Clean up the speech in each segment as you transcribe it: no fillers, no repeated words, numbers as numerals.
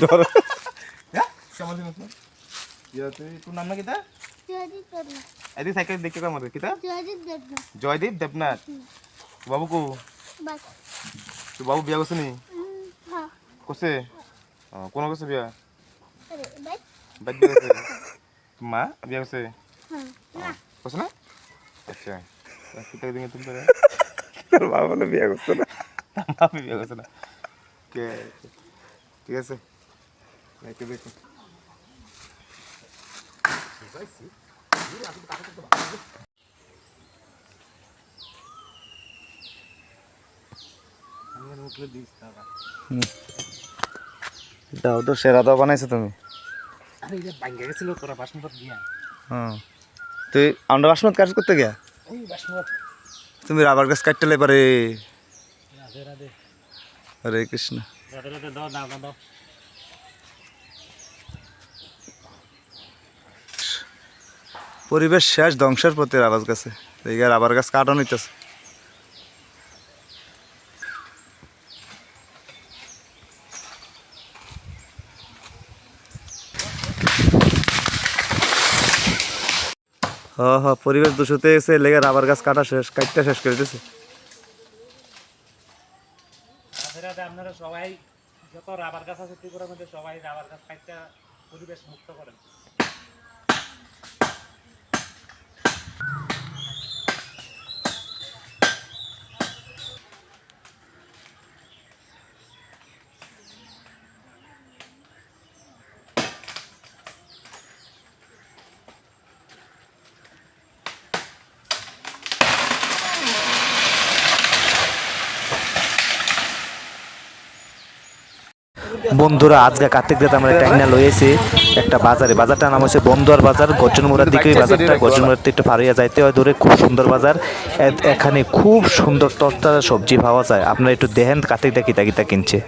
ডর কেমন দিন আছে ইয়া তুই তোর নাম না কিতা এদি সাইকেল দেখে কম রে কিতা জয়দীপ দেবনাথ বাবু কো তো বাবু বিয়া করছে নি করছে কোন করছে বিয়া বাইক বিয়া করছে মা বিয়া করছে করছে না আচ্ছা কিতা দিন তুমি তোর তোর বাবা বলে বিয়ে করতো না আমি বিয়া করছে না কে ঠিক আছে দেখে দেখো দাও তো সেরা দাও বানাইছো তুমি আরে এটা ভাঙ্গা গেছিল তোরা বাসমত দিয়া হ্যাঁ তুই আমরা বাসমত কাজ করতে গিয়া এই বাসমত তুমি রাবার গাছ কাটতে এবারে রাধে রাধে হরে কৃষ্ণ রাধে রাধে দাও দাও দাও পরিবেশ শেষ ধ্বংসের প্রতি রাবার গাছে এই রাবার গাছ কাটা নিতেছে হ পরিবেশ দূষিত হয়েছে লেগে রাবার গাছ কাটা কাটতে শেষ করে দিতেছে আপনারা সবাই যত রাবার গাছ আছে ত্রিপুরার মধ্যে সবাই রাবার গাছ কাটতে পরিবেশ মুক্ত করেন বন্ধুরা আজকে কার্তিক দাদা আমরা টাইনা লইয়েছি একটা বাজারে বাজারটার নাম হচ্ছে বন্দুয়ার বাজার গর্জনমুড়ার দিকে বাজারটা গর্জনমুড়ার থেকে একটু পার হইয়া যাইতে হয় দূরে খুব সুন্দর বাজার এখানে খুব সুন্দর তরতাজা সবজি পাওয়া যায় আপনারা একটু দেখেন কার্তিক দা কিতা কিতা কিনছে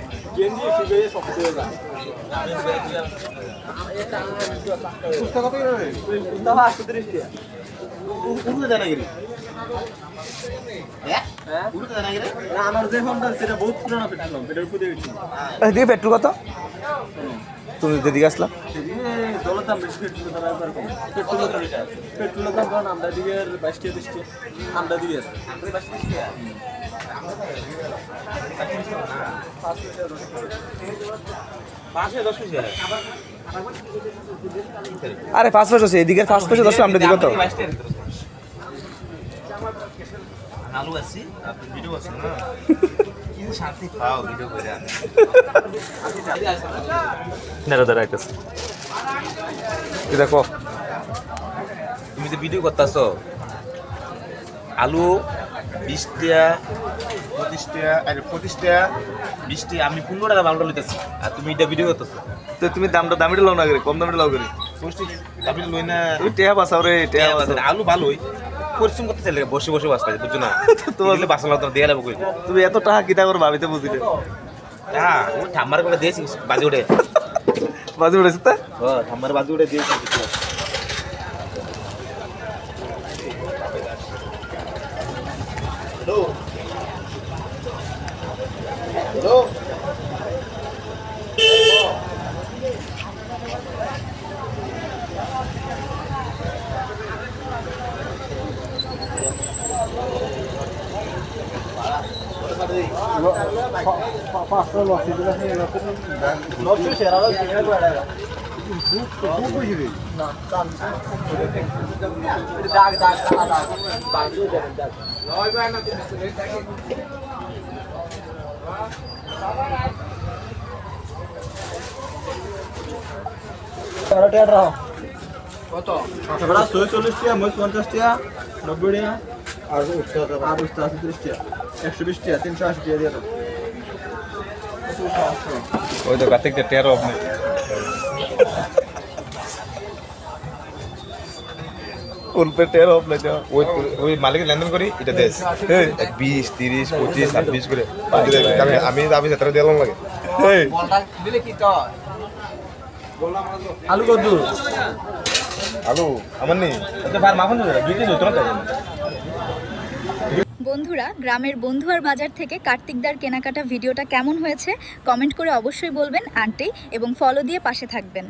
পেট্রোল কত তুমি যেদিকে আসলাম পেট্রোলের দাম ধরুন আমরা দিকে 22 টাকা আমরা দিকে আরে 5 পয়সা আছে এদিকে 5 পয়সা 10 আমরা দিকে তো আলু আছে আপনি ভিডিও আছে না কি শান্তি পাও ভিডিও করে আমি নেড়া দাঁড়াইতেছে এই দেখো তুমি যে ভিডিও করতেছো আলু 20 টাকা 25 টাকা আরে 25 টাকা 20 টাকা আমি 15 টাকা বালটা লইতেছি আর তুমি এটা ভিডিও করতেছো তো তুমি দামিটা লাও না করে কম দামিটা লাও করে 25 টাকা আপনি লই না তুমি টেয়া বাসাও রে টেয়া বাসাও আলু ভালোই পরিশ্রম করতে চাইলে বসে বসে বাঁচতে বুঝছো না তোমার বাসা লাগতো দিয়ে যাবো কই তুমি এত টাকা কিতা করে ভাবিতে বুঝিলে হ্যাঁ ও ঠাম্মার করে দিয়েছি বাজে উঠে বাজে উঠেছে তা ঠাম্মার বাজে উঠে দিয়েছি হ্যালো হ্যালো কত 140 টাকা মই 50 টাকা 90 টাকা আর উস্তা 30 টাকা 120 টাকা 380 টাকা দিয়ে দাও ওই তো কার্তিক দা টেয়ার অফ নেই উল্পে টেয়ার অফ নাই যা ওই মালিকের লেনদেন করি এটা দেশ 20 30 25 26 করে আমি যাত্রা দিলাম লাগে দিলে কি তো আলু কত আলু আমার নেই ভাই মাখন দুই কেজি উত্তর বন্ধুরা, গ্রামের বন্ধুয়ার বাজার থেকে কার্তিকদার কেনাকাটা ভিডিওটা কেমন হয়েছে কমেন্ট করে অবশ্যই বলবেন আন্টি, এবং ফলো দিয়ে পাশে থাকবেন।